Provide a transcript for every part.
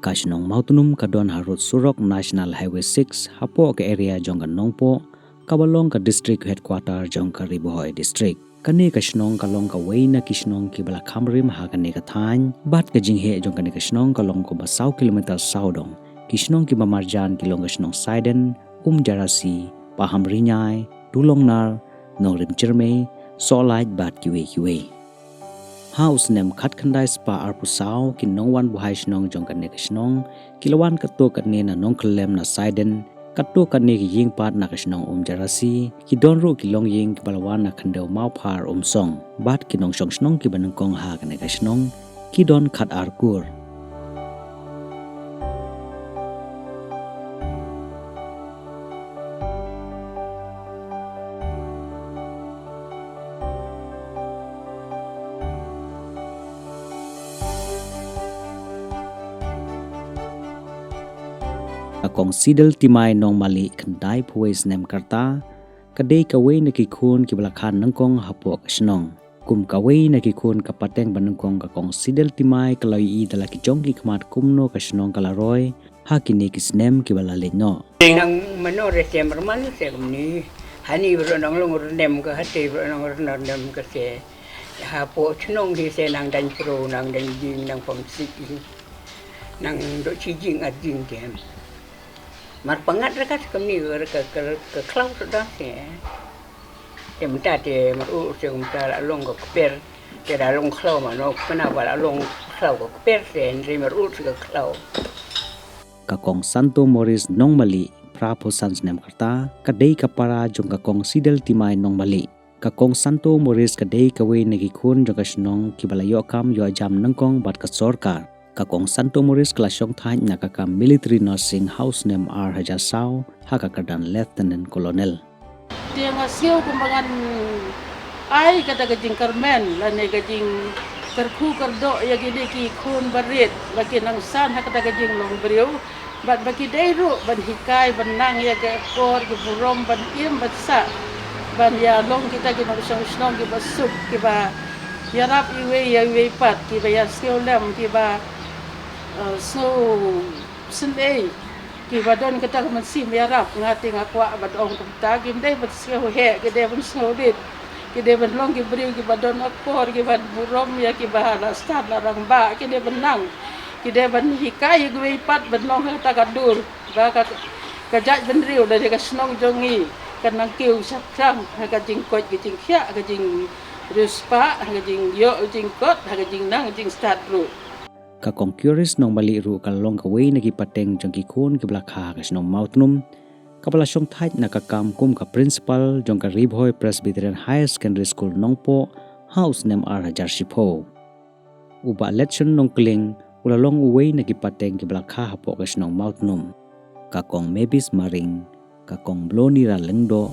Kashnong Mautunum kadon harut Surok National Highway 6 hapo ke area jongga Nongpo kabalong ka district headquarter jongka Ribohoi district. Kani kashnong kalong ka Wayna kishnong ki bala Kamrim ha kani ka Thany bat ka jinghe jong kani kashnong kalong ko basaw kilometer saudong kishnong ki bamarjan kilong kashnong Saiden Jarasi Paham Rinyai Dulongnar Nongrim Jerme Solait bat kiwe House nem khat khandai spa arpusaw ki nongwan buhai shnong jong kani kashnong kilawan kato kani na nongklem na Saiden Kato kani ki ying pat na kashnong Jarasi ki donru ki long ying ki balawan na khandeu mau phar song bat ki nong shong shnong ki banangkong ha kani kashnong ki don khat arkur Akong sidel timai nong mali kandai puwes nem karta kadai kawai na kikun ki balakhan nangkong hapo kashnong kum kawai na kikun kapateng banangkong kakong sidel timai kaloi I dala ki jongki kmat kumno kashnong kalaroy hakini kisnem ki balale no nang manore se marman se kumni hani bro nang long nem ka hate bro nang nem ka se hapo chnong ki se nang dan pro nang dan jing nang pom sik nang do chi jing at jing kem mar pangat rakat kami ke klau sudah ya minta te mar se minta la long ko per te la long klau mano kenapa la long klau ko per se ndri mar se klau kakong Santo Morris nong mali prapo sans nem karta kadai kapara jong kakong sidel timai nong mali kakong Santo Morris kadai kawai nagikun jong kashnong kibalayo kam yo jam nangkong bat ka sorkar Kakong Santo Morris klasyong Thany nakaka military nursing house nem R Hajasaw hakakadan lieutenant colonel. Dia ngasih kumbangan ai kata gajing Carmen lane gajing kerku kerdo ya gini ki kun barit bagi nang san kata gajing long beriu bat bagi dairu ban hikai ban nang ya ga kor ki burom ban im bat sa ban ya long kita ki nang song ki basuk ki ba yarap iwe pat ki ba ya skiolem ki ba so sendai ki badon kata masih merap ngati ngakwa badong kumta kim dai bat sio he ki dai ban snodit ki dai ban long ki beriu ki badon akor ki ban burom ya ki bahala stad larang ba ki dai benang ki dai ban hikai gue pat ban long kata kadur ba ka kajak ban riu dari ka snong jongi kanang kiu sakrang ka jingkot ki jingkhya ka jing ruspa ka jing yo jingkot ka jing nang jing stad ru Kakong curious nong bali ru kalong kawai nagi pateng jong kikun ke belakha kasnong mautnum kapala syong Thany nakakam kum ka principal jong ka Ribohoi Presbyterian High Secondary School nongpo house nem R Hajarshipo uba election nong kling ulalong uway nagi pateng ke belakha hapo kasnong mautnum kakong Mebis Maring kakong Blonira Lengdo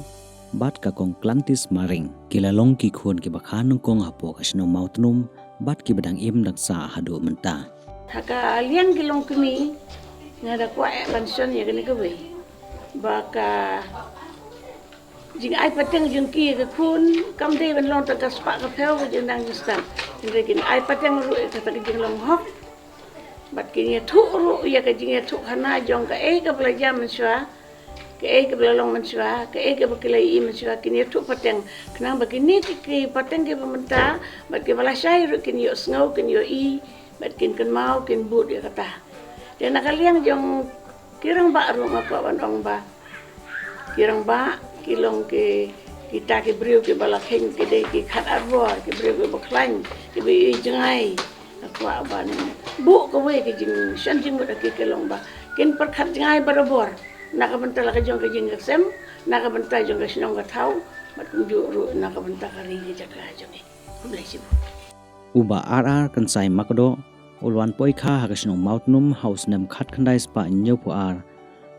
bat kakong Clantis Maring kilalong kikun ke bakha nongkong hapo kasnong mautnum bat ki badang im daksa hadu menta Haka alian kilong kami ngada kwa pension ya kene kewe baka jing ai pateng jing ki ke kun kam de ben long ta spa ka pheo ke jing dang stan inde kin ai pateng ru ka ta jing long hok bat kin ya thu ru ya ka jing ya thu khana jong ka ka belajar mensua ke belalong mensua ke bekelai i mensua kin ya thu pateng kenang begini ki pateng ke pementa bat ke balasai ru kin yo ngau kin yo i bat kin mau kin but dia kata dia nak kalian jong kirang ba ru ngapa bandong ba kirang ba kilong ke kita ke beriu ke balakheng ke de ke khat arbor ke beriu ke baklan ke bi jengai akwa ban bu ko we ke jing shan jing ba ke kelong ba kin per khat jengai barabor nak bentar la ke jong ke jing sem nak bentar jong ke sinong ka thau bat kunju ru nak bentar kari ke jaga jong e bless you uba RR kansai makdo ulwan poikha hakasnong mautnum house nem khat khandai spa nyopu ar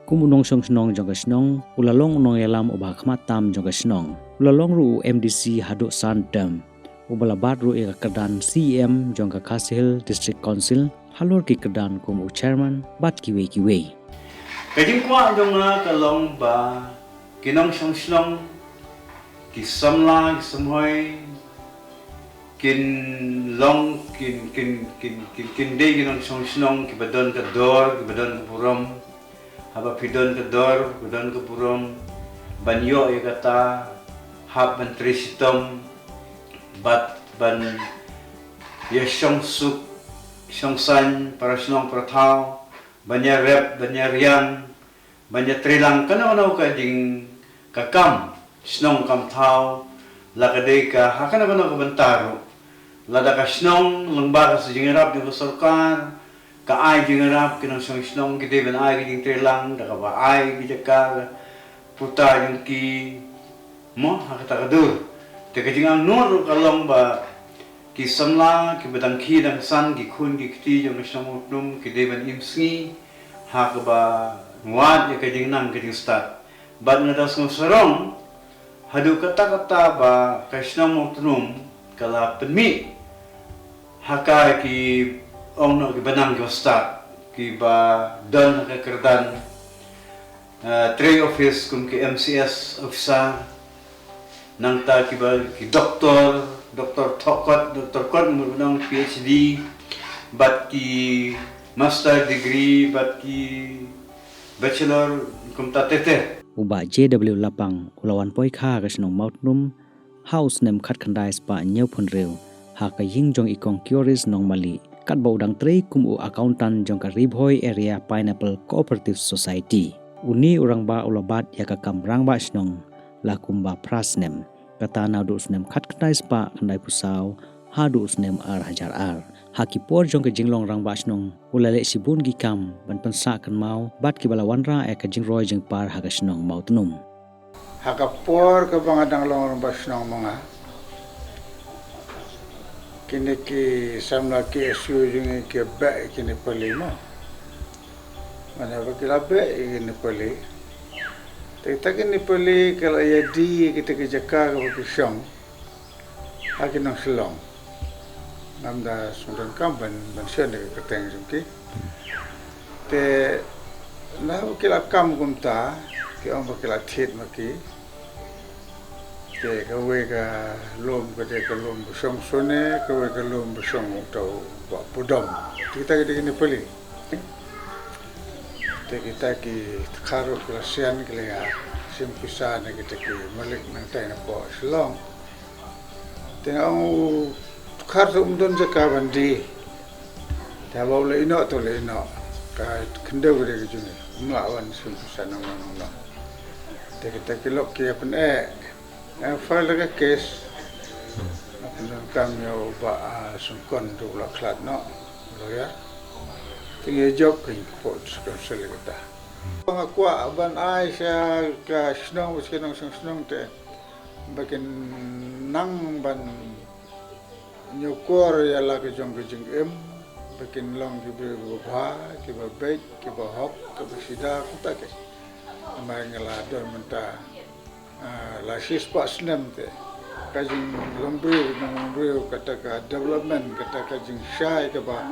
kumunong song jong kasnong ulalong nong yalam uba khmat tam jong kasnong ulalong ru MDC hadu san term ubalabat ru e kadan CM jong ka Khasil District Council halor ki kadan kum chairman bat kiwe kajing kwa jong na kalong ba kinong song ki samla ki samhoi kin long kin day ginong snong ki badon ka dor ki badon ka purom haba pidon ka dor badon ka purom banyo ay kata hab ban trisitom bat ban yashong suk shong san para snong prathao banya rep banya riang banya trilang kana ka ding kakam snong kam thao lakadei ka hakana ka bantaro lada ka snong lengba ka sejingarap di sarkar ka ai jingarap kinang snong gede ben ai ding trilang da ka ba ai gideka puta yung ki mo hakata kadur te ka jingam nur kalong ba ki samla ki badang ki dang san ki khun ki kti yung snong num ki de ben imsi ha ka ba ngwad ka jing nang ka jing start bad na das ng sarong hadu kata-kata ba kasnong num kala penmi haka ki ong ki banang ki start ki ba don ka kerdan tray office kum ki MCS officer nang ta ki ba ki doktor kot nang PhD bat ki master degree bat ki bachelor kum ta tete uba JW lapang ulawan poi kha ka snong maut num house nem khat khandai spa nyau phun reu ha ka ying jong ikong curious nong mali kat bau dang trei kum u accountant jong ka Ribhoi area Pineapple Cooperative Society uni urang ba ulabat ya ka kam rang ba snong la kumba prasnem kata na du snem khat khandai spa khandai pusau ha du snem ar hajar ar haki por jong ka jinglong rang ba snong ulale sibun gi kam ban pansa kan mau bat ki bala wanra e ka jingroi jing par ha ka snong mautnum Hakapor ka bangadang long basnong mga kini ki samla ki asu jungi ki ba kini pali mo mana ba kila ba kini pali ta kini pali kala ya di kita ki jaka ka ki syong hakin nang selong namda sundan kamban ban syen ka teng jungki te na kila kam gumta ki ông bác là thịt mà kí để cái về cái lôm cái lôm của sông xuân ấy cái về cái lôm của sông một tàu vợ bù đầm kita cái này peli để kita ki kharo cái sen cái là sim kisah này kita ki malik nang tay na po selong để ông kharo don jaka bandi dia bawa le ino tu le ino cái kendau cái cái ni melawan sim kisah nang kita kilok kia pun file ke case apun kami ba sungkon tu la klat no lawyer tinggal job ke pot sekali kita aku ban ai saya ke snong snong te bakin nang ban nyukor ya la ke jong bakin long ki ba ki ba baik ki ba hop ki ba sida kita ke mangala don menta la sispa snem te kajing lombriu kata ka development kata kajing syai ke ba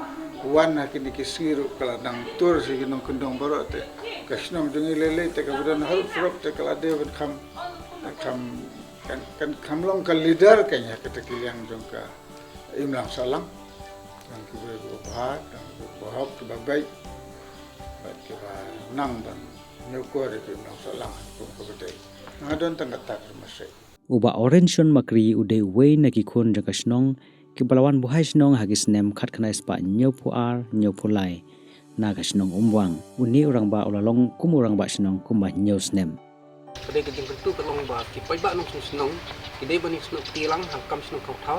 wan hakini kisiru kala nang tur si ginong kendong baro te kasnong jungi lele te ka budan hal frok te kala de kam kan long ka leader kanya kata kiliang jong ka imlang salang nang ki ba bahap ki ba baik ba ki ba nang ban nyukor itu nang salang kum kabete ngadon tangata masai uba orension makri ude we na ki khon jaka snong ki balawan buhai snong hagis nem khat khana spa nyau pu ar nyau pu lai na ka snong umwang uni urang ba ulalong kum urang ba snong kum ba nyau snem Kadai kajing bentuk kalong ba ki pai ba nong snong ki dei ba ni snong tilang hang kam snong kau thau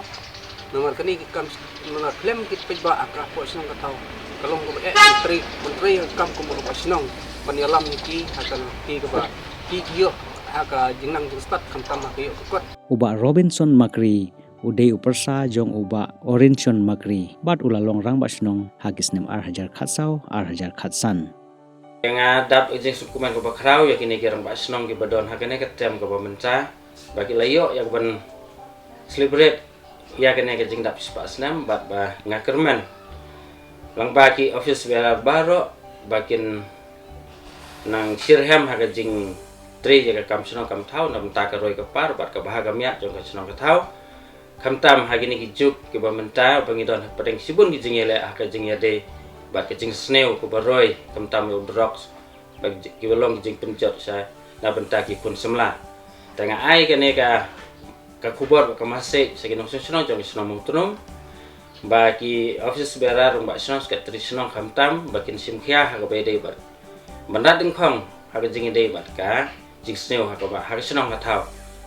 nomor kani ki kam nomor klem ki pai ba akra po snong ka thau kalong ko menteri kam ko mo ba snong panialam ki akan ki ba ki yo haka jingnang jing start kam tam ha yo kot uba Robinson Makri ude upersa jong uba Orension Makri bat ulalong rang ba snong hagis nem ar hajar khatsau ar hajar khatsan yang adap ejeng sukuman ko bakrau ya kini kirang ba snong ki badon hakene ketem ko menca bagi layo yang ben celebrate ya kene ke jing dap spa snam bat ba ngakerman lang baki office bela baro bakin nang sirham haga jing tri jaga kam snong kam thau nam ta ka roi ka par bat ka bahaga miat jong ka snong ka thau kamtam hagini ki juk ki ba menta bangidon pateng sibun ki jingele aka jingede ba ki jing sneu ko baroi kamtam yo drox ba ki belong ki jing penjot sa na benta ki pun semla tengah ai kene ka kubor ka masik saginong sunong jong sunong tunum ba ki office berar ba sunong ka trisunong kamtam ba kin simkhia ha ba dei ba bandat ding khong ha jingede ba ka jing sneu ha ba ha sunong ka thau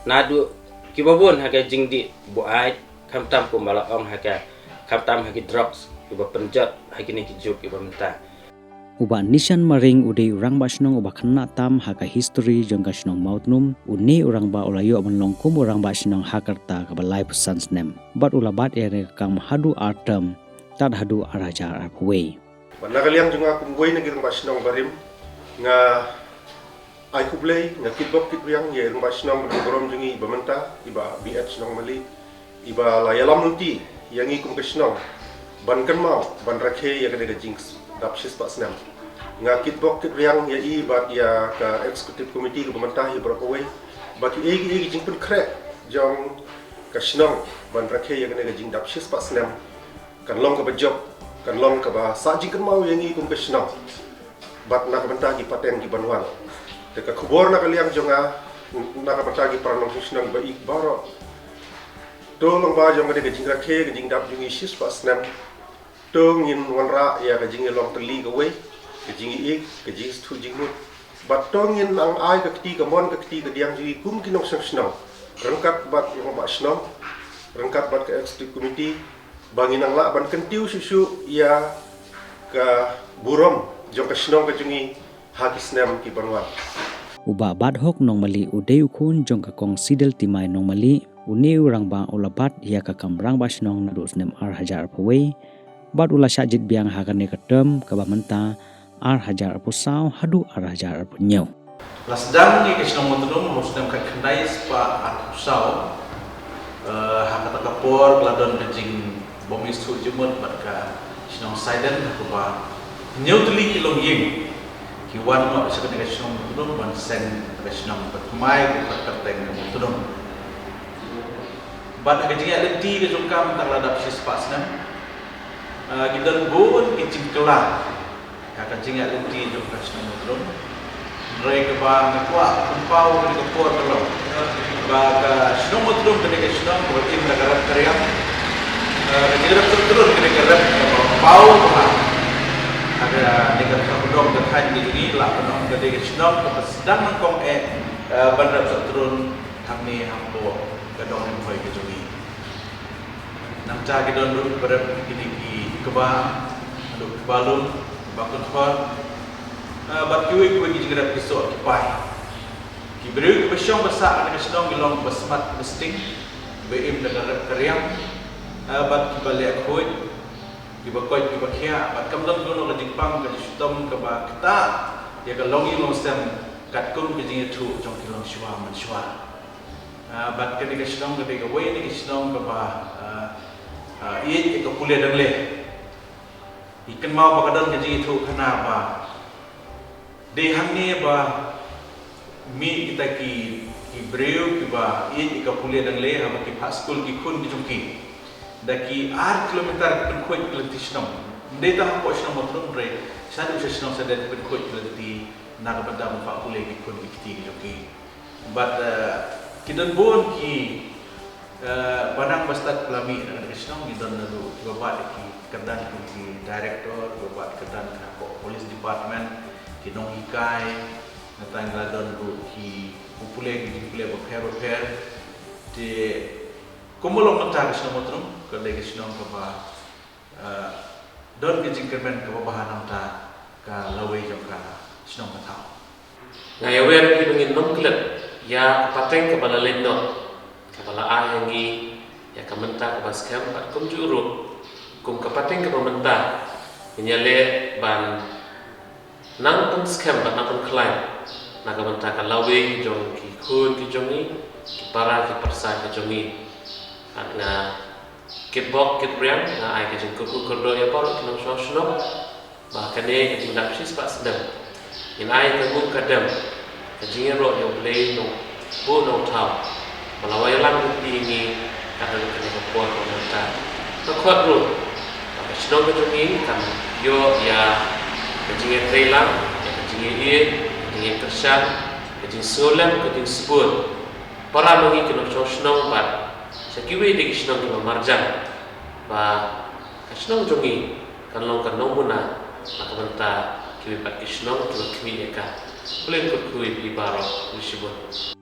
nadu kibabun haga jingdi bu ai kamtam ko bala ong haga kamtam hagi drugs iba penjat hagi ni kijuk iba menta uba nishan maring udei urang ba snong uba khanna tam haga history jongka snong mautnum uni urang ba ulayo manlong kum urang ba snong hakarta ka ba life sans nem but ulabat ere kam hadu artam tad hadu arajar arpwe Wanagaliang junga kumboy na girang ba snong barim nga ay kublay nga kitbok kitbriang ye rumah sinong berom jungi bamenta iba BH sinong mali iba layalam nunti yang ikum kesinong ban kenmau ban rakhe ya kena jinx dapsis pak senam nga kitbok kitbriang ya iba ya ka executive committee ke bamenta ya berapa baki egi jing pun krek jong kesinong ban rakhe ya kena jing dapsis pak senam kan long ke bejob kan long ke ba sa jing kenmau yang ikum kesinong bat nak bamenta ki paten ki banwan Deka kubor na kaliang jonga nakapatagi para nong susunang baik baro. Tolong ba jonga deka jing rakhe ke jing dap jungi sis pas nem. Tongin wanra ya ke jing long teli ke we ke jing ik ke jing stu jing mut. Bat tongin ang ai ke keti ke mon ke keti ke diang jungi kum kinong susunang. Rengkat bat yang ba sunang. Rengkat bat ke executive committee bangin ang la ban kentiu susu ya ke burom jong ke sunang ke jungi Hakis nem ki banwan. Uba bad hok nong mali udeu kun jong ka kong sidel timai nong mali uni urang ba ulabat ya ka kamrang ba snong na dos nem ar hajar pwe bad ula sajit biang hakane ka tem ka ba menta ar hajar pusau hadu ar hajar punyau. Lasdang ni kisnong mutulung muslim ka khandai spa ar pusau hakata kapor kladon kajing bomis tu jumut barka snong siden ko ba neutli kilong ying Kiwan mo sa kanila sinong mutulong banseng kanila sinong patmay patkarteng ng mutulong. Ba't nagkajingay alam di ka yung kam takladap siya spas na gidan buon kiching kala kakajingay alam di yung sinong mutulong. Ray ka ba nakwa kumpaw ka rin kapor ka lang baga sinong mutulong kanila sinong kuwatin nagarap karyam kajigarap mutulong kanila garap kumpaw ka ada negara kedong terhad di sini lah penong gede kesnok sedang mengkong bandar seturun kami hambo kedong yang boleh kejungi nang cah kedong dulu berap ini ki kebah dulu kebalun bakun far bat kiwi juga ada pisau kipai kiberi kebesyong besar ada kesnok gelong besmat besting beim dengan keriang bat kibalik kuit Kibakoi kibakia, bat kamdam dono ka jingpang ka jistom ka ba kita ya ka longi long stem kat kum ka jing tu jong kilong shwa man shwa bat ka ni ka shdong ka ka wei ni ka shdong ka ba ka pule dang le ikan mau ba kadon ka jing tu kana ba de hamni ba mi kita ki breu ki ba ka pule dang le ha ba ki pa school ki khun ki jong ki daki 8 kilometer pen kuit kelenti snong data hampo snong motrong re sadu snong sadet pen kuit kelenti naga badam fa pule ki kun ikti ki but kidan bon ki banang bastat pelami dengan snong kidan lalu babat ki kedan ki director babat kedan ko police department ki nong ikai natang ladon ki pule repair di kumulong mentari snong motrong kalagi sinong kaba don kijing kermen kaba bahan ta ka laway jong ka sinong matao ngayawer ki bangin nom klet ya pateng kaba lalendo kaba la ayangi ya kamenta kaba scam pat kum juru kum kapateng kaba menta menyale ban nang pun scam pat nang pun klaim na kaba menta ka laway jong ki khun ki jongi ki para ki persa ki jongi na kitbok kitbriang na ai kajing kuku kurdo ya por kinong shosno bahkan ne kajing dap sis pas sedem in ai kagun kadam kajing ro yo play no bo no tau malawai lang ti ni karena kini kepuan pemerintah. Kuat ru, tapi senang kejungi kan yo ya kejungi telang, kejungi kejungi kersan, kejungi solam, kejungi sebut. Para mengi kena senang bat, sekiwi di senang kena marjan, bah senang jungi kan long kan nomuna, maka mentah kiwi bat senang tu kiwi eka, boleh kut kiwi ibarat disebut.